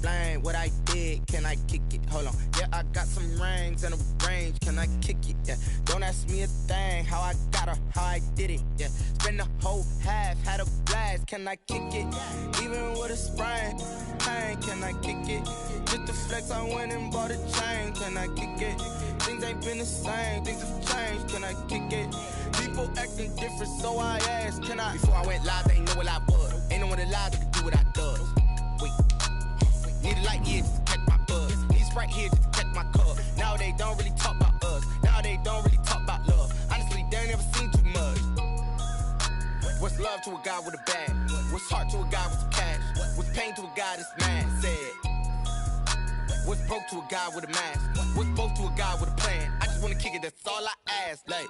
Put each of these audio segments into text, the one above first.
explain what I did? Can I kick it? Hold on. Yeah, I got some rings and a range. Can I kick it? Yeah. Don't ask me a thing. How I got her, how I did it. Yeah. Spend the whole half, had a blast. Can I kick it? Even with a sprain, pain. Can I kick it? Just the flex, I went and bought a chain. Can I kick it? Things ain't been the same. Things have changed. Can I kick it? People acting different, so I asked, can I? Before I went live, they ain't know what I was. Ain't no one alive that could do what I does. Wait. Need a light here just to catch my buzz. Need Sprite here just to catch my cup. Now they don't really talk about us. Now they don't really talk about love. Honestly, they ain't never seen too much. What's love to a guy with a bag? What's heart to a guy with some cash? What's pain to a guy that's mad? Said. What's broke to a guy with a mask? What's both to a guy with a plan? I just wanna kick it, that's all I ask. Like,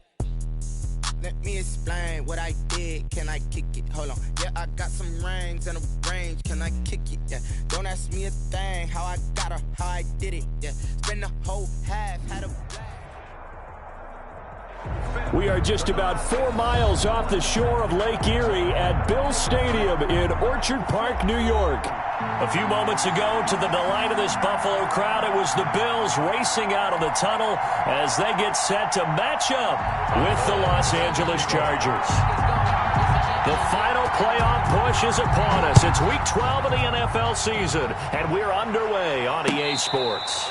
let me explain what I did. Can I kick it? Hold on. Yeah, I got some rings and a range. Can I kick it? Yeah. Don't ask me a thing. How I got her, how I did it. Yeah. Spend the whole half, had a blast. We are just about 4 miles off the shore of Lake Erie at Bill Stadium in Orchard Park, New York. A few moments ago, to the delight of this Buffalo crowd, it was the Bills racing out of the tunnel as they get set to match up with the Los Angeles Chargers. The final playoff push is upon us. It's Week 12 of the NFL season, and we're underway on EA Sports.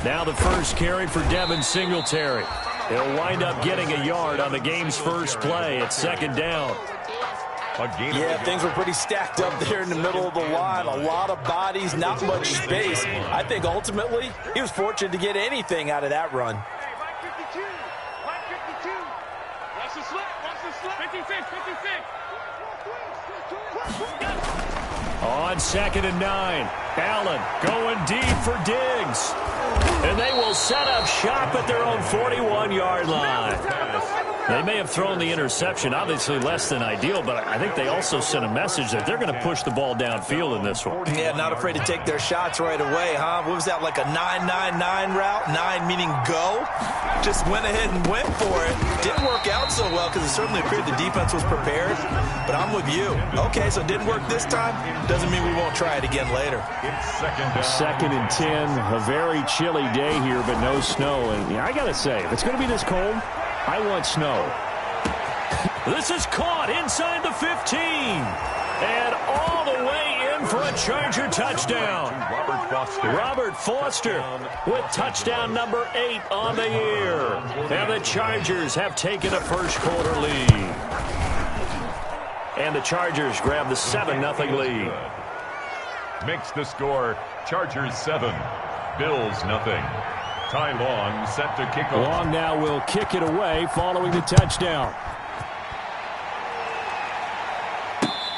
Now the first carry for Devin Singletary. He'll wind up getting a yard on the game's first play. It's second down. Yeah, things were pretty stacked up there in the middle of the line. A lot of bodies, not much space. I think ultimately he was fortunate to get anything out of that run. Watch the slip. 56. On 2nd and 9, Allen going deep for Diggs. And they will set up shop at their own 41-yard line. They may have thrown the interception, obviously less than ideal, but I think they also sent a message that they're going to push the ball downfield in this one. Yeah, not afraid to take their shots right away, huh? What was that, like a 9-9-9 route? 9 meaning go? Just went ahead and went for it. Didn't work out so well because it certainly appeared the defense was prepared. But I'm with you. Okay, so it didn't work this time. Doesn't mean we won't try it again later. Second and 10, a very chilly day here, but no snow. And I got to say, if it's going to be this cold, I want snow. This is caught inside the 15. And all the way in for a Charger touchdown. Robert Foster with touchdown number 8 on the year. And the Chargers have taken a first quarter lead. And the Chargers grab the 7-0 lead. Makes the score Chargers 7, Bills 0. Ty Long set to kick off. Long now will kick it away following the touchdown.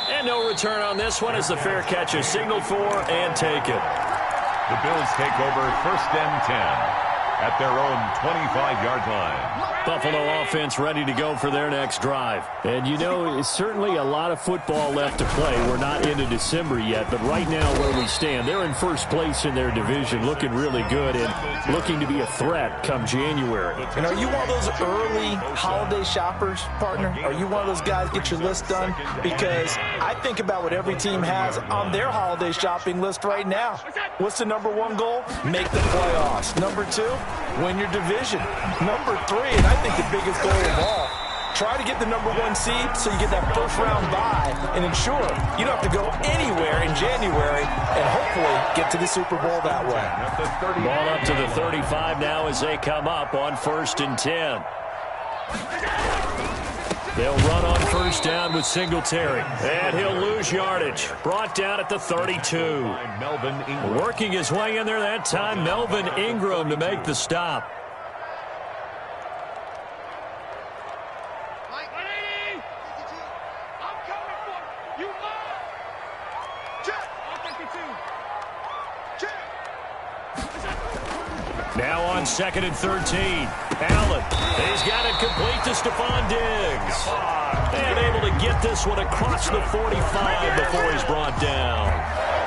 And no return on this one as the fair catch is signaled for and taken. The Bills take over 1st and 10 at their own 25-yard line. Buffalo offense ready to go for their next drive. And, you know, it's certainly a lot of football left to play. We're not into December yet, but right now where we stand, they're in first place in their division, looking really good and looking to be a threat come January. And are you one of those early holiday shoppers, partner? Are you one of those guys get your list done? Because I think about what every team has on their holiday shopping list right now. What's the number 1 goal? Make the playoffs. Number 2, win your division. Number 3, and I think the biggest goal of all, try to get the number 1 seed so you get that first round bye and ensure you don't have to go anywhere in January and hopefully get to the Super Bowl that way. Ball up to the 35 now as they come up on 1st and 10. They'll run on first down with Singletary. And he'll lose yardage. Brought down at the 32. Working his way in there that time, Melvin Ingram to make the stop. Now on 2nd and 13. Allen, he's got it complete to Stephon Diggs. And able to get this one across the 45 before he's brought down.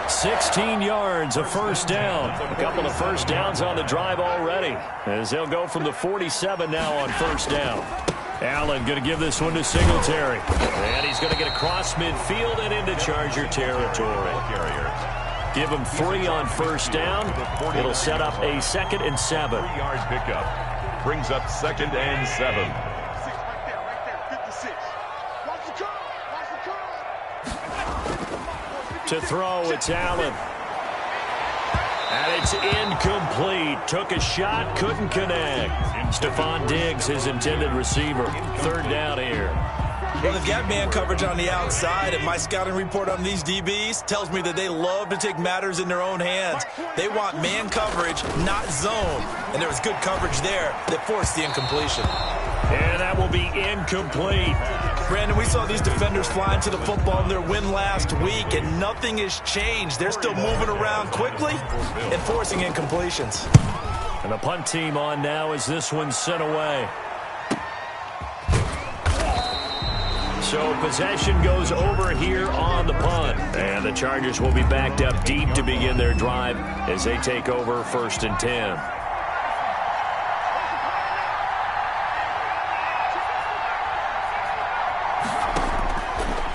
16 yards, a first down. A couple of first downs on the drive already, as they'll go from the 47 now on first down. Allen going to give this one to Singletary. And he's going to get across midfield and into Charger territory. Give him 3 on first down. It'll set up a 2nd and 7. 3-yard pickup. Brings up 2nd and 7. To throw, it's Allen. And it's incomplete. Took a shot, couldn't connect. Stephon Diggs, his intended receiver. 3rd down here. Well, they've got man coverage on the outside, and my scouting report on these DBs tells me that they love to take matters in their own hands. They want man coverage, not zone. And there was good coverage there that forced the incompletion. And that will be incomplete. Brandon, we saw these defenders flying to the football in their win last week, and nothing has changed. They're still moving around quickly and forcing incompletions. And the punt team on now as this one's sent away. So possession goes over here on the punt. And the Chargers will be backed up deep to begin their drive as they take over 1st and 10.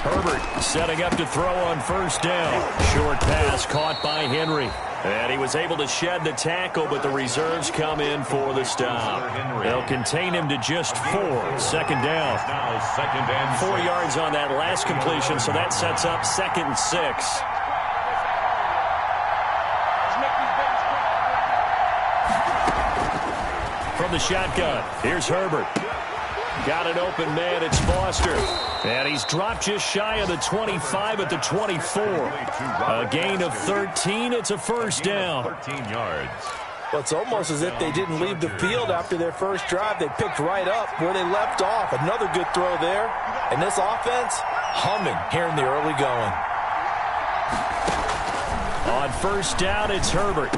Herbert setting up to throw on first down. Short pass caught by Henry. And he was able to shed the tackle, but the reserves come in for the stop. They'll contain him to just 4. 2nd down. Now 2nd and 4 yards on that last completion, so that sets up 2nd and 6. From the shotgun, here's Herbert. Got an open man, it's Foster. And he's dropped just shy of the 25 at the 24. A gain of 13, it's a first down. 13 yards. Well, it's almost as if they didn't leave the field after their first drive. They picked right up where they left off. Another good throw there. And this offense, humming here in the early going. On first down, it's Herbert.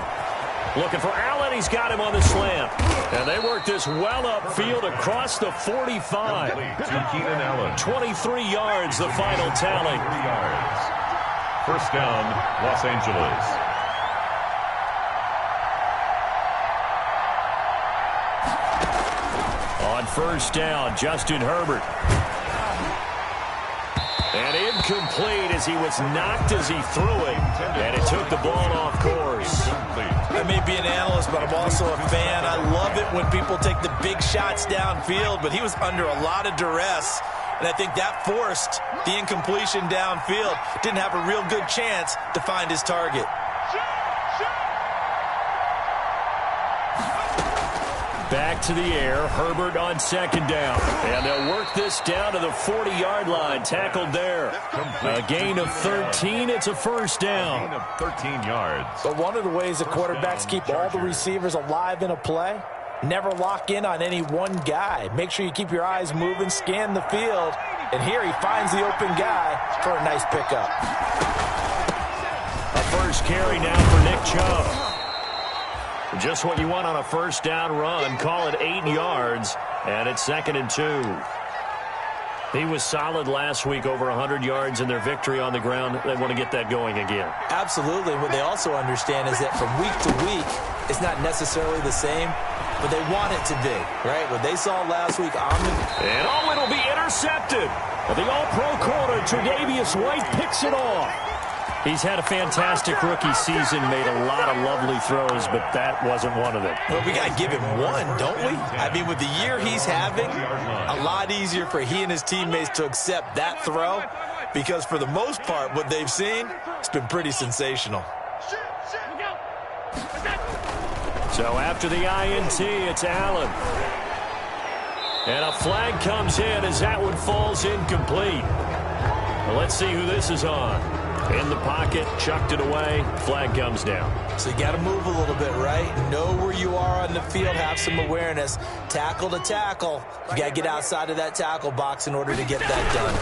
Looking for Allen. He's got him on the slant. And they work this well upfield across the 45. To Keenan Allen. 23 yards, the final tally. 3 yards. First down, Los Angeles. On first down, Justin Herbert. And incomplete as he was knocked as he threw it. And it took the ball off course. I may be an analyst, but I'm also a fan. I love it when people take the big shots downfield, but he was under a lot of duress. And I think that forced the incompletion downfield. Didn't have a real good chance to find his target. Back to the air, Herbert on 2nd down. And they'll work this down to the 40-yard line, tackled there. A gain of 13, it's a first down. Gain of 13 yards. But one of the ways the quarterbacks keep all the receivers alive in a play, never lock in on any one guy. Make sure you keep your eyes moving, scan the field. And here he finds the open guy for a nice pickup. A first carry now for Nick Chubb. Just what you want on a first down run. Call it 8 yards, and it's 2nd and 2. He was solid last week, over 100 yards in their victory on the ground. They want to get that going again. Absolutely. What they also understand is that from week to week, it's not necessarily the same, but they want it to be, right? What they saw last week, and it'll be intercepted. The all-pro corner, Tre'Davious White, picks it off. He's had a fantastic rookie season, made a lot of lovely throws, but that wasn't one of them. Well, we got to give him one, don't we? I mean, with the year he's having, a lot easier for he and his teammates to accept that throw, because for the most part, what they've seen, it's been pretty sensational. So after the INT, it's Allen. And a flag comes in as that one falls incomplete. Well, let's see who this is on. In the pocket, chucked it away, flag comes down. So you got to move a little bit, right? Know where you are on the field, have some awareness. Tackle to tackle. You got to get outside of that tackle box in order to get that done.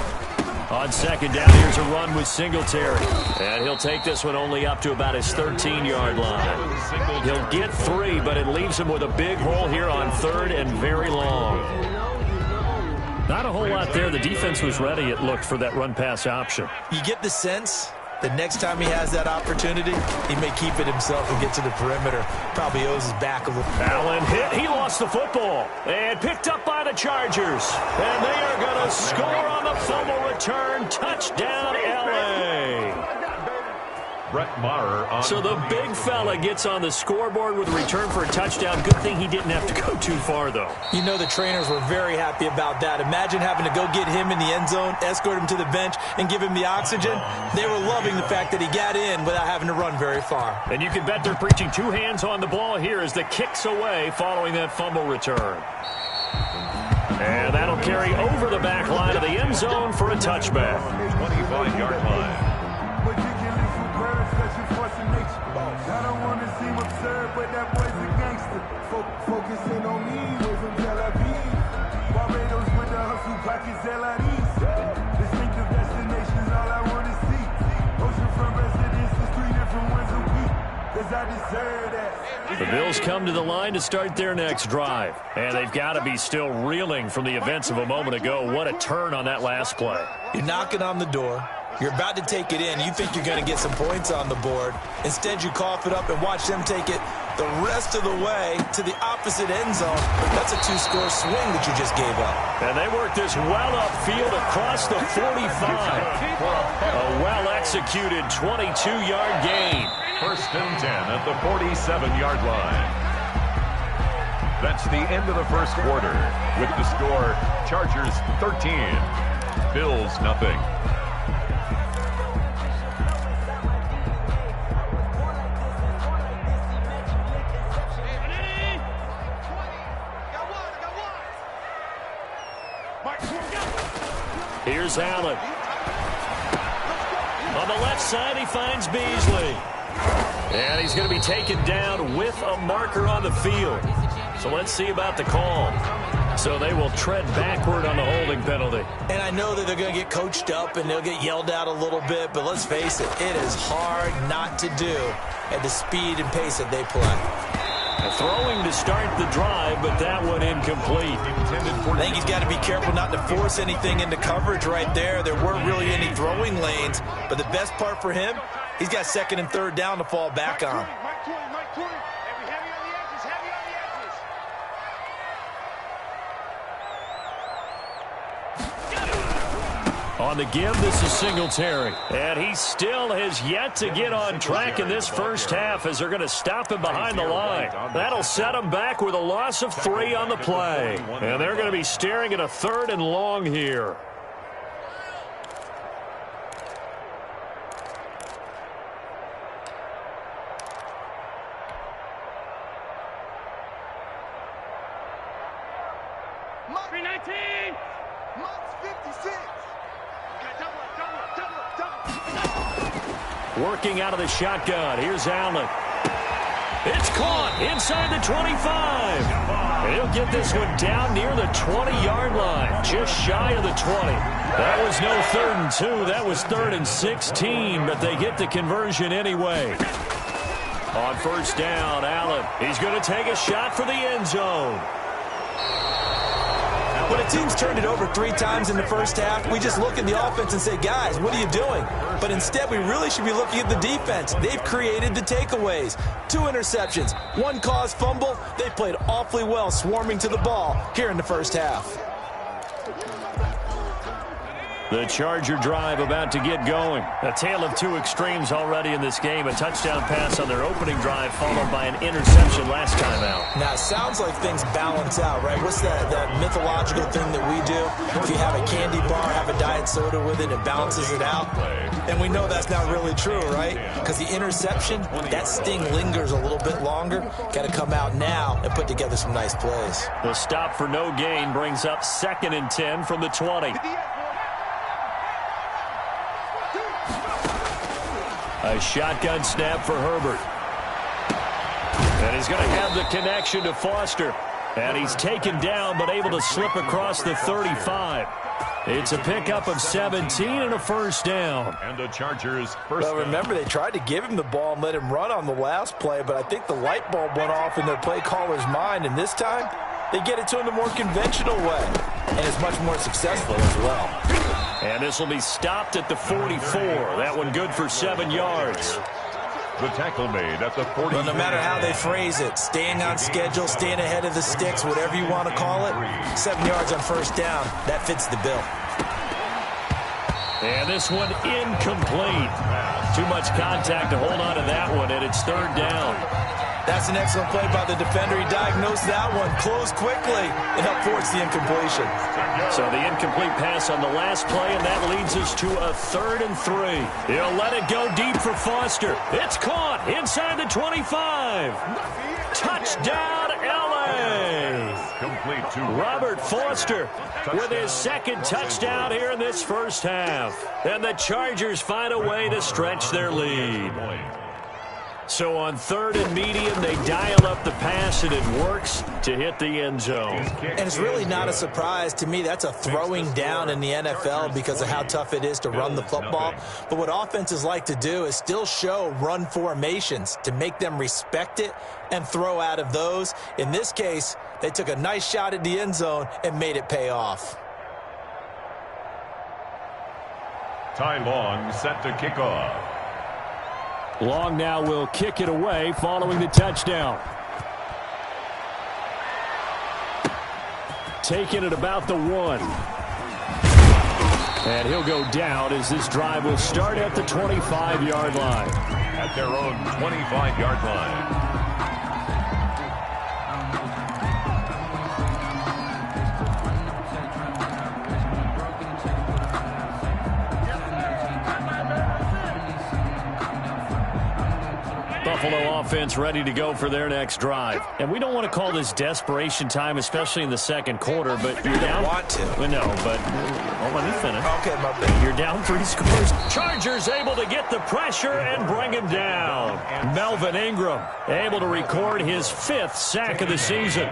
On second down, here's a run with Singletary. And he'll take this one only up to about his 13-yard line. He'll get 3, but it leaves him with a big hole here on third and very long. Not a whole lot there. The defense was ready, it looked, for that run-pass option. You get the sense the next time he has that opportunity, he may keep it himself and get to the perimeter. Probably owes his back a little. Allen hit. He lost the football. And picked up by the Chargers. And they are going to score on the fumble return. Touchdown, L.A. Brett Maher on. So the big fella gets on the scoreboard with a return for a touchdown. Good thing he didn't have to go too far, though. You know the trainers were very happy about that. Imagine having to go get him in the end zone, escort him to the bench, and give him the oxygen. They were loving the fact that he got in without having to run very far. And you can bet they're preaching 2 hands on the ball here as the kick's away following that fumble return. And that'll carry over the back line of the end zone for a touchback. 25-yard line. I don't want to seem absurd, but that boy's a gangster. Focusing on me, way from Tel Aviv. Barbados with the hustle, pockets LIDs. Distinctive destinations, all I want to see. Oceanfront residences, 3 different ones a week. Cause I deserve that. The Bills come to the line to start their next drive. And they've got to be still reeling from the events of a moment ago. What a turn on that last play. You're knocking on the door. You're about to take it in. You think you're going to get some points on the board. Instead, you cough it up and watch them take it the rest of the way to the opposite end zone. That's a 2-score swing that you just gave up. And they work this well upfield across the 45. A well-executed 22-yard gain. First and 10 at the 47-yard line. That's the end of the first quarter. With the score, Chargers 13, Bills nothing. Here's Allen. On the left side, he finds Beasley. And he's going to be taken down with a marker on the field. So let's see about the call. So they will tread backward on the holding penalty. And I know that they're going to get coached up and they'll get yelled at a little bit, but let's face it, it is hard not to do at the speed and pace that they play. Throwing to start the drive, but that one incomplete. I think he's got to be careful not to force anything into coverage right there. There weren't really any throwing lanes, but the best part for him, he's got second and third down to fall back on. On the give, this is Singletary. And he still has yet to get on track in this first half as they're going to stop him behind the line. That'll set him back with a loss of 3 on the play. And they're going to be staring at a 3rd and long here. Working out of the shotgun. Here's Allen. It's caught inside the 25. And he'll get this one down near the 20-yard line, just shy of the 20. That was no 3rd and 2. That was 3rd and 16, but they get the conversion anyway. On first down, Allen. He's going to take a shot for the end zone. When a team's turned it over 3 times in the first half, we just look at the offense and say, guys, what are you doing? But instead, we really should be looking at the defense. They've created the takeaways. 2 interceptions, 1 caused fumble. They played awfully well swarming to the ball here in the first half. The Charger drive about to get going. A tale of 2 extremes already in this game. A touchdown pass on their opening drive followed by an interception last time out. Now, it sounds like things balance out, right? What's that mythological thing that we do? If you have a candy bar, have a diet soda with it, it balances it out. And we know that's not really true, right? Because the interception, that sting lingers a little bit longer. Got to come out now and put together some nice plays. The stop for no gain brings up 2nd and 10 from the 20. A shotgun snap for Herbert. And he's going to have the connection to Foster. And he's taken down but able to slip across the 35. It's a pickup of 17 and a first down. And the Chargers first Well, remember, they tried to give him the ball and let him run on the last play, but I think the light bulb went off in their play caller's mind, and this time they get it to him the more conventional way, and it's much more successful as well. And this will be stopped at the 44. That one good for 7 yards. The tackle made at the 40. Well, no matter how they phrase it, staying on schedule, staying ahead of the sticks, whatever you want to call it, 7 yards on first down, that fits the bill. And this one incomplete. Too much contact to hold on to that one, and it's third down. That's an excellent play by the defender. He diagnosed that one, closed quickly, and helped force the incompletion. So the incomplete pass on the last play, and that leads us to a 3rd and 3. He'll let it go deep for Foster. It's caught inside the 25. Touchdown, L.A. Complete to Robert Foster with his second touchdown here in this first half. And the Chargers find a way to stretch their lead. So on 3rd and medium, they dial up the pass, and it works to hit the end zone. And it's really not a surprise to me. That's a throwing down in the NFL because of how tough it is to run the football. But what offenses like to do is still show run formations to make them respect it and throw out of those. In this case, they took a nice shot at the end zone and made it pay off. Ty Long set to kick off. Long now will kick it away following the touchdown. Taking it about the 1. And he'll go down as this drive will start at the 25-yard line. At their own 25-yard line. Buffalo offense ready to go for their next drive. And we don't want to call this desperation time, especially in the second quarter, but you're down. Want to. Well, no, but let me finish. Okay, my bad. You're down 3 scores. Chargers able to get the pressure and bring him down. Melvin Ingram able to record his 5th sack of the season.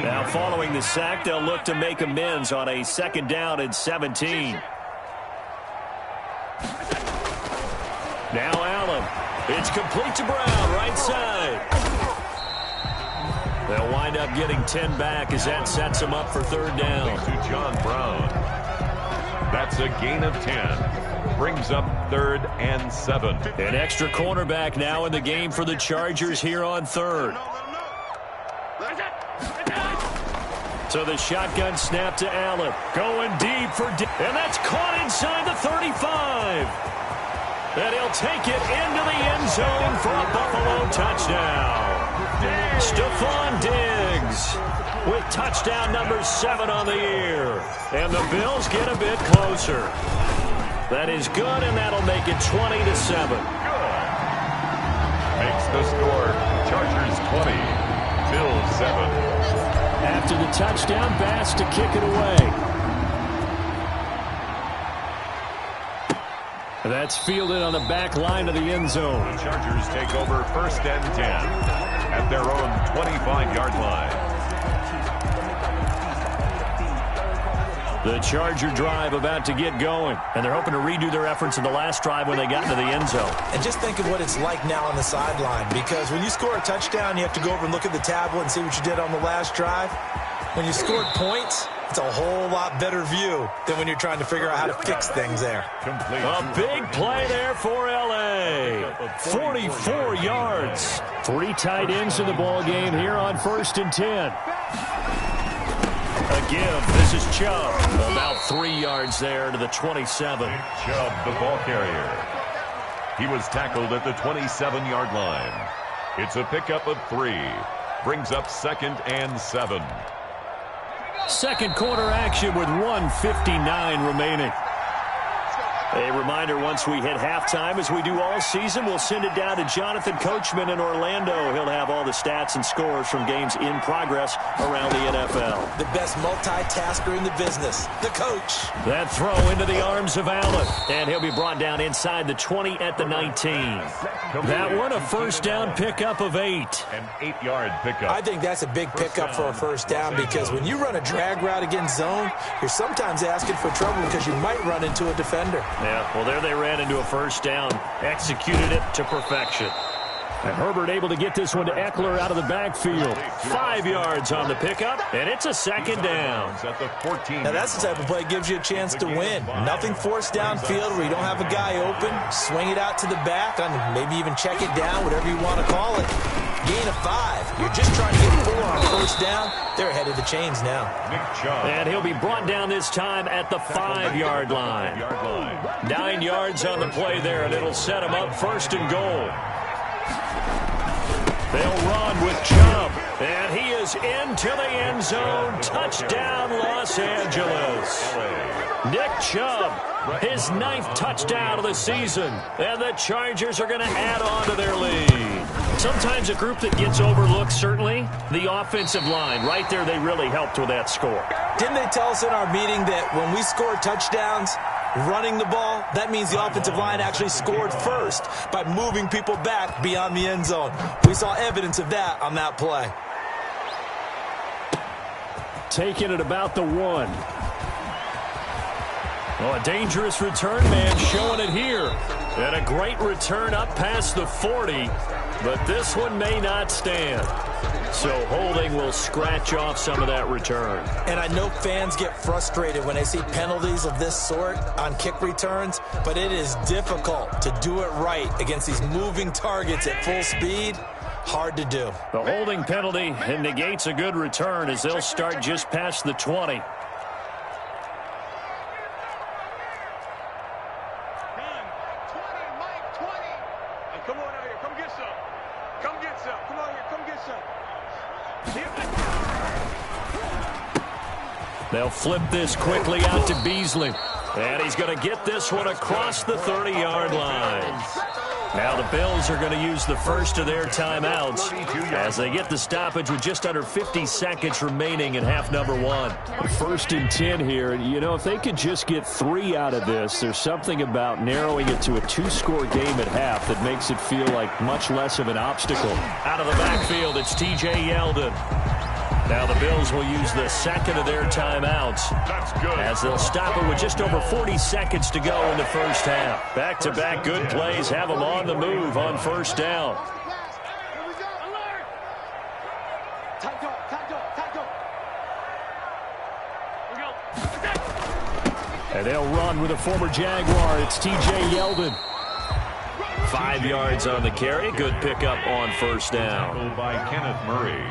Now following the sack, they'll look to make amends on a 2nd down and 17. Now Allen. It's complete to Brown, right side. They'll wind up getting 10 back as that sets them up for 3rd down. To John Brown. That's a gain of 10. Brings up 3rd and 7. An extra cornerback now in the game for the Chargers here on 3rd. So the shotgun snap to Allen. Going deep for and that's caught inside the 35. And he'll take it into the end zone for a Buffalo touchdown. Stephon Diggs with touchdown number 7 on the year. And the Bills get a bit closer. That is good, and that'll make it 20-7. Makes the score Chargers 20, Bills 7. After the touchdown, Bass to kick it away. That's fielded on the back line of the end zone. The Chargers take over 1st and 10 at their own 25-yard line. The Charger drive about to get going, and they're hoping to redo their efforts in the last drive when they got into the end zone. And just think of what it's like now on the sideline, because when you score a touchdown, you have to go over and look at the tablet and see what you did on the last drive. When you scored points, it's a whole lot better view than when you're trying to figure out how to fix things there. A big play there for L.A. 44 yards. 3 tight ends in the ball game here on 1st and 10. A give. This is Chubb. About 3 yards there to the 27. Chubb, the ball carrier. He was tackled at the 27-yard line. It's a pickup of 3. Brings up 2nd and 7. Second quarter action with 1:59 remaining. A reminder, once we hit halftime, as we do all season, we'll send it down to Jonathan Coachman in Orlando. He'll have all the stats and scores from games in progress around the NFL. The best multitasker in the business, the coach. That throw into the arms of Allen. And he'll be brought down inside the 20 at the 19. That one a first down pickup of 8. An 8-yard pickup. I think that's a big pickup for a first down because when you run a drag route against zone, you're sometimes asking for trouble because you might run into a defender. Yeah, well, there they ran into a first down. Executed it to perfection. And Herbert able to get this one to Eckler out of the backfield. 5 yards on the pickup, and it's a second down. Now, that's the type of play that gives you a chance to win. Nothing forced downfield where you don't have a guy open. Swing it out to the back, and maybe even check it down, whatever you want to call it. Gain of 5. You're just trying to get 4 on first down. They're ahead of the chains now. And he'll be brought down this time at the 5-yard line. 9 yards on the play there, and it'll set him up first and goal. They'll run with Chubb, and he is into the end zone. Touchdown, Los Angeles. Nick Chubb, his 9th touchdown of the season, and the Chargers are going to add on to their lead. Sometimes a group that gets overlooked, certainly, the offensive line. Right there, they really helped with that score. Didn't they tell us in our meeting that when we score touchdowns, running the ball, that means the offensive line actually scored first by moving people back beyond the end zone. We saw evidence of that on that play. Taking it about the 1. Oh, a dangerous return man showing it here. And a great return up past the 40, but this one may not stand. So holding will scratch off some of that return. And I know fans get frustrated when they see penalties of this sort on kick returns, but it is difficult to do it right against these moving targets at full speed. Hard to do. The holding penalty negates a good return as they'll start just past the 20. Come on out here. Come get some. Come get some. Come on here. Come get some. They'll flip this quickly out to Beasley. And he's going to get this one across the 30-yard line. Now the Bills are going to use the first of their timeouts as they get the stoppage with just under 50 seconds remaining in half number 1. 1st and 10 here. And, you know, if they could just get 3 out of this, there's something about narrowing it to a 2-score game at half that makes it feel like much less of an obstacle. Out of the backfield, it's T.J. Yeldon. Now the Bills will use the second of their timeouts. That's good. As they'll stop it with just over 40 seconds to go in the first half. Back-to-back good plays have them on the move on first down. And they'll run with a former Jaguar. It's T.J. Yeldon. 5 yards on the carry. Good pickup on first down. By Kenneth Murray.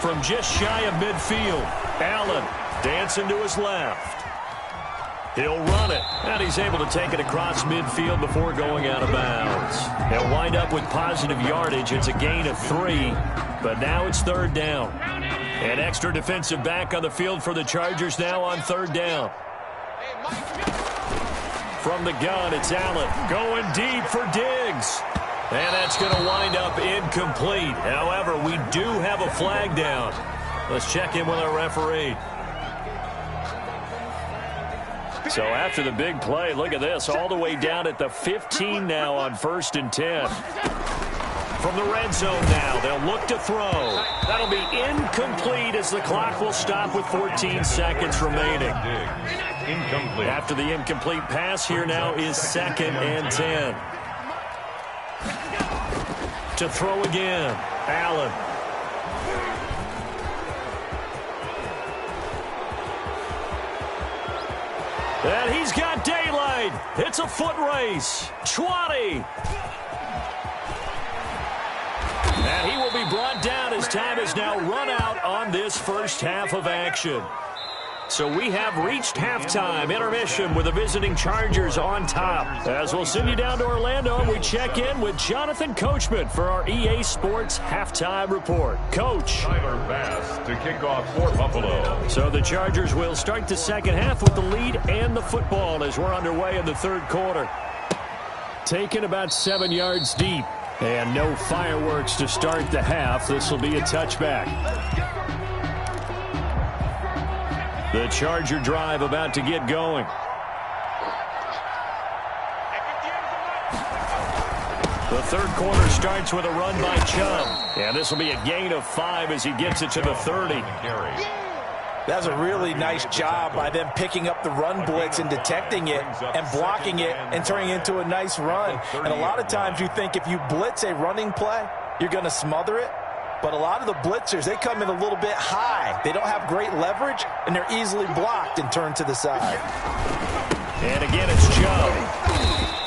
From just shy of midfield, Allen dancing to his left. He'll run it, and he's able to take it across midfield before going out of bounds. He'll wind up with positive yardage. It's a gain of 3, but now it's 3rd down. An extra defensive back on the field for the Chargers now on 3rd down. From the gun, it's Allen going deep for Diggs. And that's going to wind up incomplete. However, we do have a flag down. Let's check in with our referee. So after the big play, look at this, all the way down at the 15 now on 1st and 10. From the red zone now, they'll look to throw. That'll be incomplete as the clock will stop with 14 seconds remaining. Incomplete. After the incomplete pass, here now is 2nd and 10. To throw again, Allen. And he's got daylight. It's a foot race. 20. And he will be brought down as time is now run out on this first half of action. So we have reached halftime intermission with the visiting Chargers on top. As we'll send you down to Orlando, and we check in with Jonathan Coachman for our EA Sports Halftime Report. Coach. Tyler Bass to kick off for Buffalo. So the Chargers will start the second half with the lead and the football as we're underway in the 3rd quarter. Taken about 7 yards deep. And no fireworks to start the half. This will be a touchback. The Charger drive about to get going. The third quarter starts with a run by Chubb. And this will be a gain of 5 as he gets it to the 30. That's a really nice job by them picking up the run blitz and detecting it and blocking it and turning it into a nice run. And a lot of times you think if you blitz a running play, you're going to smother it. But a lot of the blitzers, they come in a little bit high. They don't have great leverage, and they're easily blocked and turned to the side. And again, it's Chubb.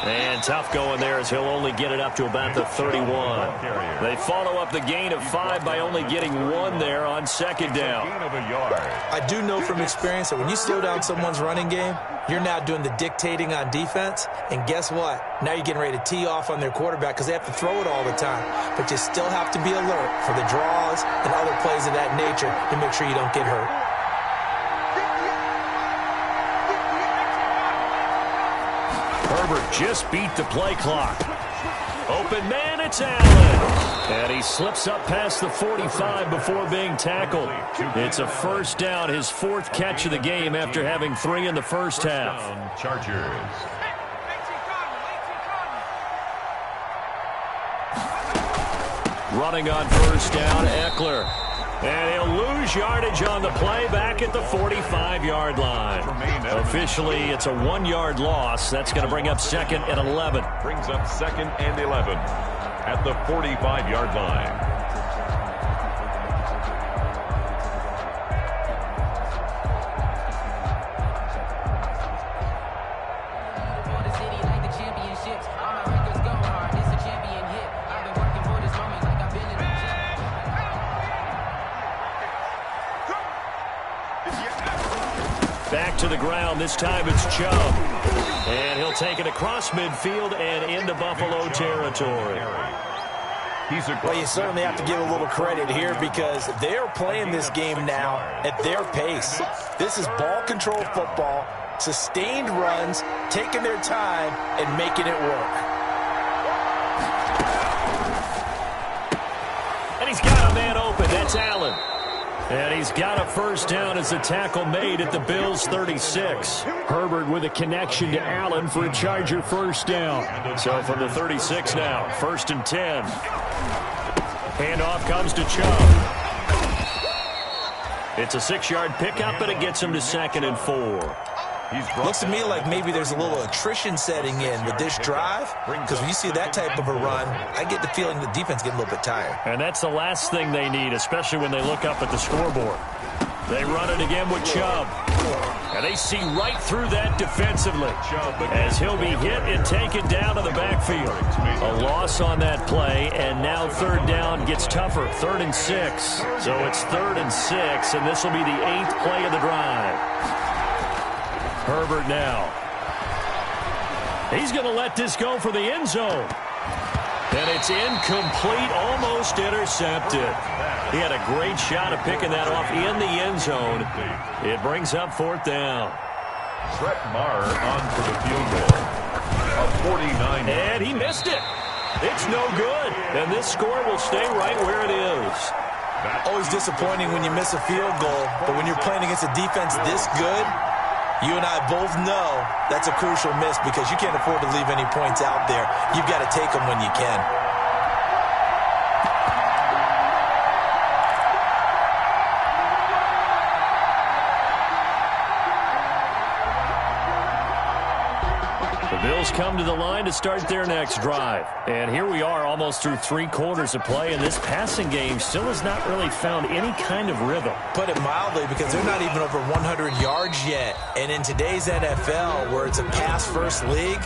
And tough going there as he'll only get it up to about the 31. They follow up the gain of 5 by only getting 1 there on second down. I do know from experience that when you slow down someone's running game, you're now doing the dictating on defense. And guess what? Now you're getting ready to tee off on their quarterback because they have to throw it all the time. But you still have to be alert for the draws and other plays of that nature to make sure you don't get hurt. Herbert just beat the play clock. Open man, it's Allen. And he slips up past the 45 before being tackled. It's a first down, his 4th catch of the game after having 3 in the first half. Chargers. Running on first down, Eckler. And he'll lose yardage on the play back at the 45-yard line. Officially, it's a 1-yard loss. That's going to bring up second and 11. Brings up second and 11 at the 45-yard line. Back to the ground. This time it's Chubb. And he'll take it across midfield and into Buffalo territory. Well, you certainly have to give a little credit here because they're playing this game now at their pace. This is ball control football, sustained runs, taking their time, and making it work. And he's got a man open. That's Allen. And he's got a first down as the tackle made at the Bills' 36. Herbert with a connection to Allen for a Charger first down. So from the 36 now, 1st and 10. Handoff comes to Chubb. It's a 6-yard pickup, but it gets him to 2nd and 4. Looks to me like maybe there's a little attrition setting in with this drive because when you see that type of a run, I get the feeling the defense getting a little bit tired. And that's the last thing they need, especially when they look up at the scoreboard. They run it again with Chubb. And they see right through that defensively as he'll be hit and taken down to the backfield. A loss on that play, and now 3rd down gets tougher. 3rd and 6. So it's 3rd and 6, and this will be the 8th play of the drive. Herbert now. He's going to let this go for the end zone. And it's incomplete, almost intercepted. He had a great shot at picking that off in the end zone. It brings up 4th down. Brett Maher on for the field goal. A 49. And he missed it. It's no good. And this score will stay right where it is. Always disappointing when you miss a field goal, but when you're playing against a defense this good, you and I both know that's a crucial miss because you can't afford to leave any points out there. You've got to take them when you can. The Bills come to the line to start their next drive. And here we are almost through 3 quarters of play, and this passing game still has not really found any kind of rhythm. Put it mildly, because they're not even over 100 yards yet. And in today's NFL, where it's a pass-first league,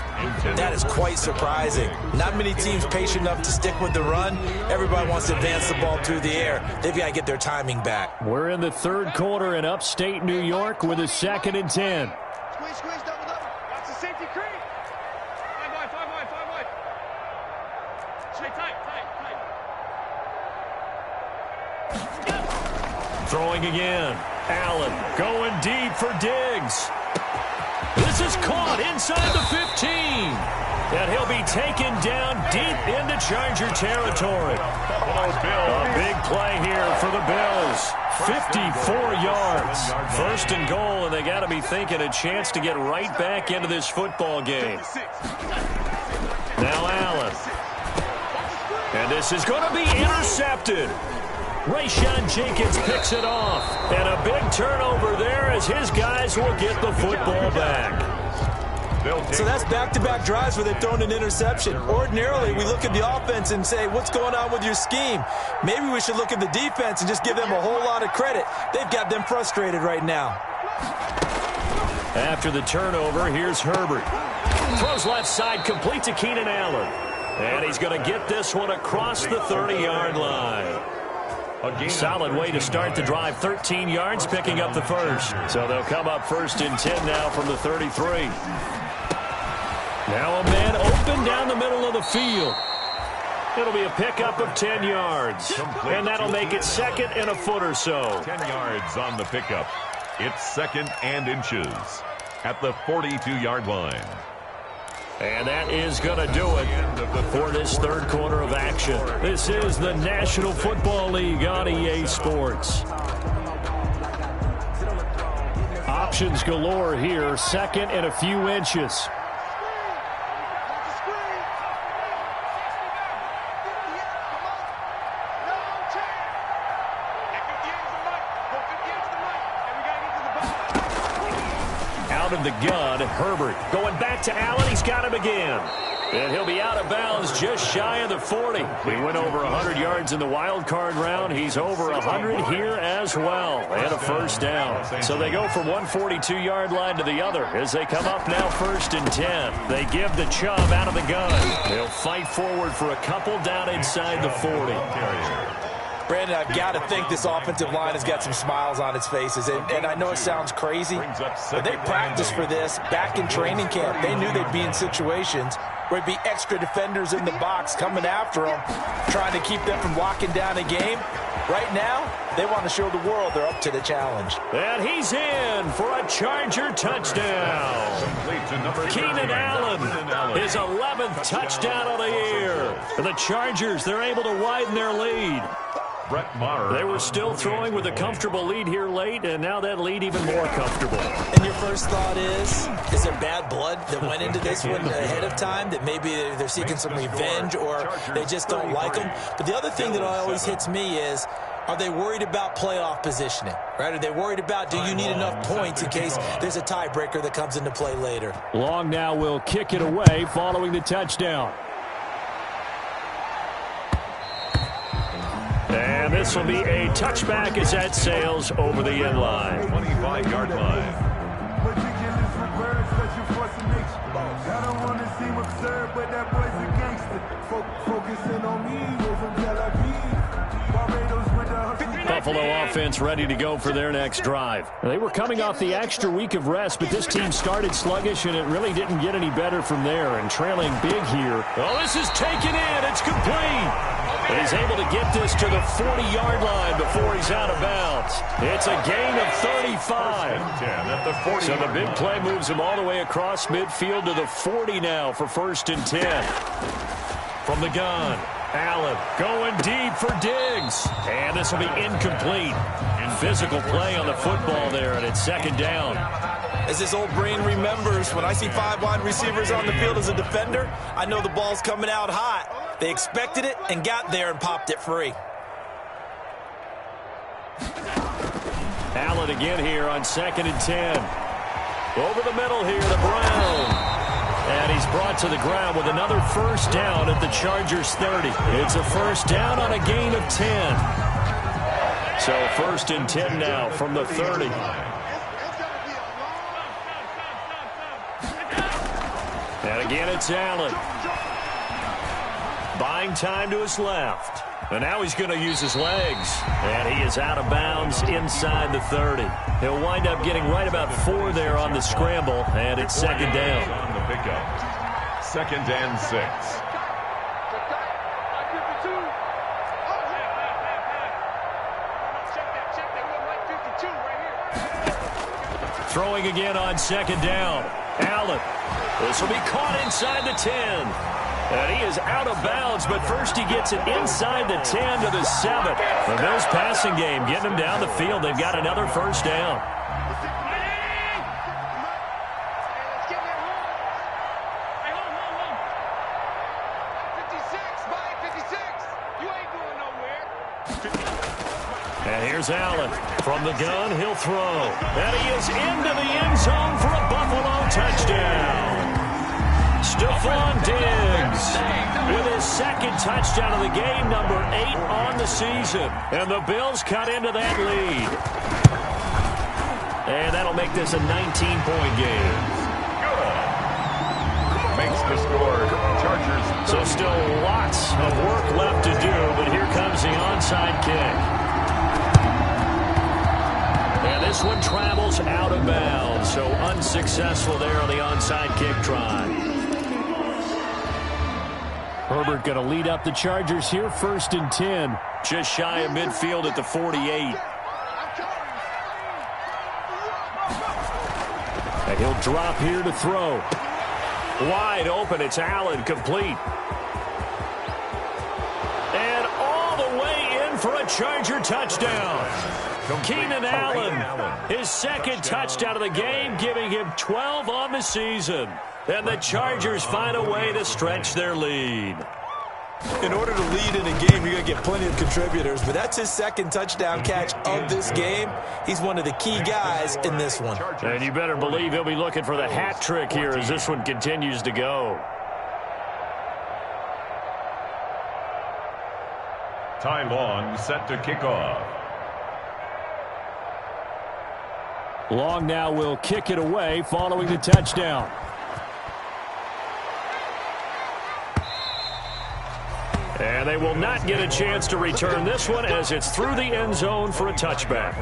that is quite surprising. Not many teams patient enough to stick with the run. Everybody wants to advance the ball through the air. They've got to get their timing back. We're in the 3rd quarter in upstate New York with a 2nd and 10. Squeeze, double. That's a safety creep. 5 wide. Stay tight. Throwing again. Allen going deep for Diggs. This is caught inside the 15. And he'll be taken down deep into Charger territory. A big play here for the Bills. 54 yards. First and goal, and they got to be thinking a chance to get right back into this football game. Now Allen. And this is going to be intercepted. Rayshon Jenkins picks it off. And a big turnover there as his guys will get the football back. So that's back-to-back drives where they've thrown an interception. Ordinarily, we look at the offense and say, what's going on with your scheme? Maybe we should look at the defense and just give them a whole lot of credit. They've got them frustrated right now. After the turnover, here's Herbert. Throws left side, complete to Keenan Allen. And he's going to get this one across the 30-yard line. Solid way to start the drive. 13 yards, picking up the first. So they'll come up first and 10 now from the 33. Now a man open down the middle of the field. It'll be a pickup of 10 yards. And that'll make it second and a foot or so. 10 yards on the pickup. It's second and inches at the 42-yard line. And that is going to do it for this third quarter of action. This is the National Football League on EA Sports. Options galore here. Second and a few inches. Out of the gun, Herbert going back to Allen. He's got him again. And he'll be out of bounds just shy of the 40. He went over 100 yards in the wild card round. He's over 100 here as well. And a first down. So they go from 142-yard line to the other as they come up now first and 10. They give the Chubb out of the gun. They'll fight forward for a couple down inside the 40. Brandon, I've got to think this offensive line has got some smiles on its faces. And I know it sounds crazy, but they practiced for this back in training camp. They knew they'd be in situations where it'd be extra defenders in the box coming after them, trying to keep them from locking down a game. Right now, they want to show the world they're up to the challenge. And he's in for a Charger touchdown. Keenan Allen, his 11th touchdown of the year. And the Chargers, they're able to widen their lead. They were still throwing with a comfortable lead here late, and now that lead even more comfortable. And your first thought is there bad blood that went into this one ahead of time, that maybe they're seeking some revenge or they just don't like them? But the other thing that always hits me is, are they worried about playoff positioning? Right? Are they worried about, do you need enough points in case there's a tiebreaker that comes into play later? Long now will kick it away following the touchdown. And this will be a touchback as that sails over the end line. 25-yard line. I don't want to seem absurd, but that boy's a gangster. Focusing on me, we're from Tel Aviv. Barbados with the hustle. Buffalo offense ready to go for their next drive. They were coming off the extra week of rest, but this team started sluggish, and it really didn't get any better from there. And trailing big here. Oh, this is taken in. It's complete. And he's able to get this to the 40-yard line before he's out of bounds. It's a gain of 35. So the big play moves him all the way across midfield to the 40 now for first and 10. From the gun, Allen going deep for Diggs. And this will be incomplete. Physical play on the football there, and it's second down. As this old brain remembers, when I see 5 wide receivers on the field as a defender, I know the ball's coming out hot. They expected it and got there and popped it free. Allen again here on second and 10. Over the middle here to Brown. And he's brought to the ground with another first down at the Chargers 30. It's a first down on a gain of 10. So first and 10 now from the 30. And again, it's Allen. Buying time to his left. And now he's going to use his legs. And he is out of bounds inside the 30. He'll wind up getting right about 4 there on the scramble. And it's second down. On the pickup. Second and 6. Throwing again on second down. Allen. This will be caught inside the 10. And he is out of bounds, but first he gets it inside the 10 to the 7. The Bills passing game getting them down the field. They've got another first down. And here's Allen. From the gun, he'll throw. And he is into the end zone for a Buffalo touchdown. Stephon Diggs with his second touchdown of the game, number 8 on the season. And the Bills cut into that lead. And that'll make this a 19-point game. Makes the score. Chargers. So still lots of work left to do, but here comes the onside kick. And this one travels out of bounds, so unsuccessful there on the onside kick try. Herbert going to lead up the Chargers here, 1st and 10. Just shy of midfield at the 48. And he'll drop here to throw. Wide open, it's Allen, complete. And all the way in for a Charger touchdown. Keenan Allen, his second touchdown of the game, giving him 12 on the season. And the Chargers find a way to stretch their lead. In order to lead in a game, you're going to get plenty of contributors, but that's his second touchdown catch of this game. He's one of the key guys in this one. And you better believe he'll be looking for the hat trick here as this one continues to go. Ty Long set to kick off. Long now will kick it away following the touchdown. And they will not get a chance to return this one as it's through the end zone for a touchback.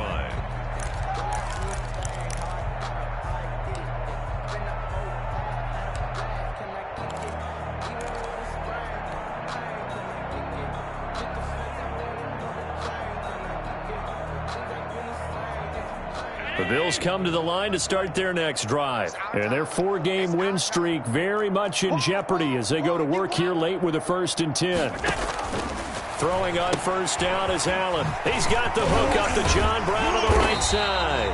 The Bills come to the line to start their next drive. And their 4-game win streak very much in jeopardy as they go to work here late with a 1st and 10. Throwing on first down is Allen. He's got the hook up to John Brown on the right side.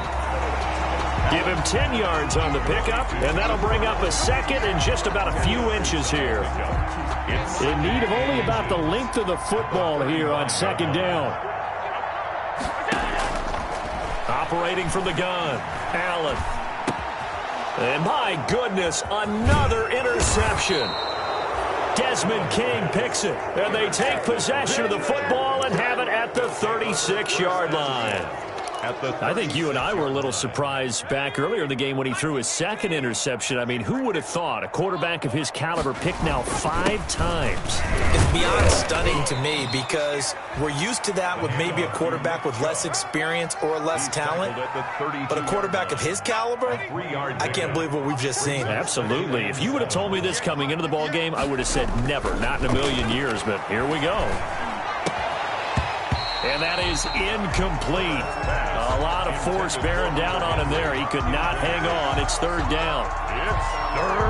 Give him 10 yards on the pickup, and that'll bring up a second and just about a few inches here. In need of only about the length of the football here on 2nd down. Operating from the gun, Allen. And my goodness, another interception. Desmond King picks it, and they take possession of the football and have it at the 36-yard line. I think you and I were a little surprised back earlier in the game when he threw his second interception. I mean, who would have thought a quarterback of his caliber picked now 5 times? It's beyond stunning to me because we're used to that with maybe a quarterback with less experience or less talent. But a quarterback of his caliber, I can't believe what we've just seen. Absolutely. If you would have told me this coming into the ball game, I would have said never, not in a million years. But here we go. And that is incomplete. A lot of force bearing down on him there. He could not hang on. It's 3rd down.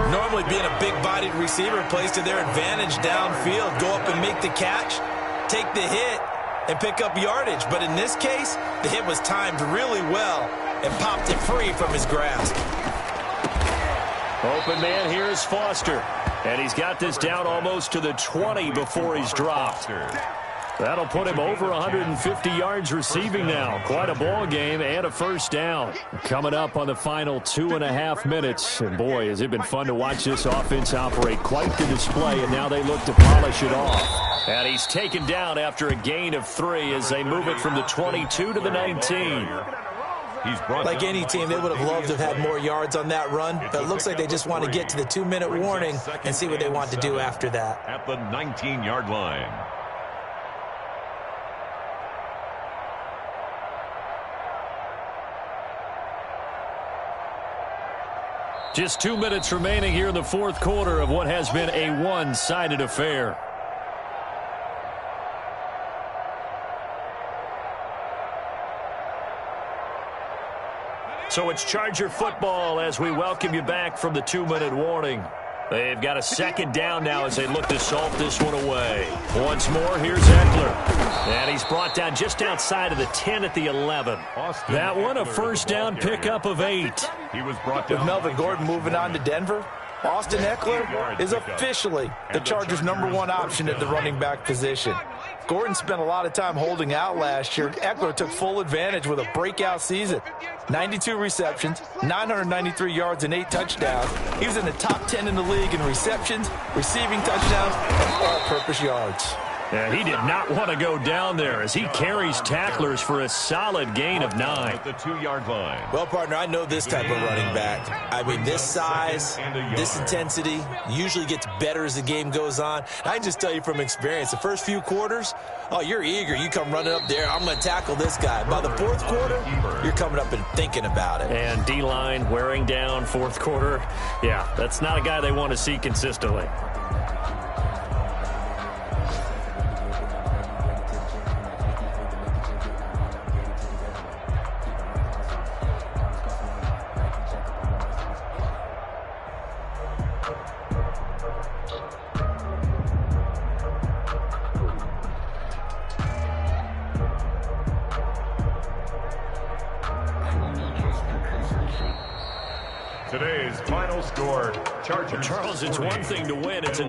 Normally being a big-bodied receiver plays to their advantage downfield. Go up and make the catch, take the hit, and pick up yardage. But in this case, the hit was timed really well and popped it free from his grasp. Open man here is Foster. And he's got this down almost to the 20 before he's dropped. That'll put him over 150 yards receiving now. Quite a ball game and a 1st down. Coming up on the final 2.5 minutes. And boy, has it been fun to watch this offense operate. Quite the display, and now they look to polish it off. And he's taken down after a gain of 3 as they move it from the 22 to the 19. Like any team, they would have loved to have had more yards on that run, but it looks like they just want to get to the 2-minute warning and see what they want to do after that. At the 19-yard line. Just 2 minutes remaining here in the 4th quarter of what has been a one-sided affair. So it's Charger football as we welcome you back from the 2-minute warning. They've got a second down now as they look to salt this one away. Once more, here's Eckler. And he's brought down just outside of the 10 at the 11. That one a first down pickup of 8. He was brought down. With Melvin Gordon moving on to Denver, Austin Eckler is officially the Chargers' #1 option at the running back position. Gordon spent a lot of time holding out last year. Eckler took full advantage with a breakout season. 92 receptions, 993 yards, and 8 touchdowns. He was in the top 10 in the league in receptions, receiving touchdowns, and all-purpose yards. And he did not want to go down there as he carries tacklers for a solid gain of 9. At the 2-yard line. Well, partner, I know this type of running back. I mean, this size, this intensity usually gets better as the game goes on. I can just tell you from experience, the first few quarters, oh, you're eager. You come running up there, I'm going to tackle this guy. By the fourth quarter, you're coming up and thinking about it. And D-line wearing down fourth quarter. Yeah, that's not a guy they want to see consistently. Today's final score, Chargers. Charles, it's one thing to win. It's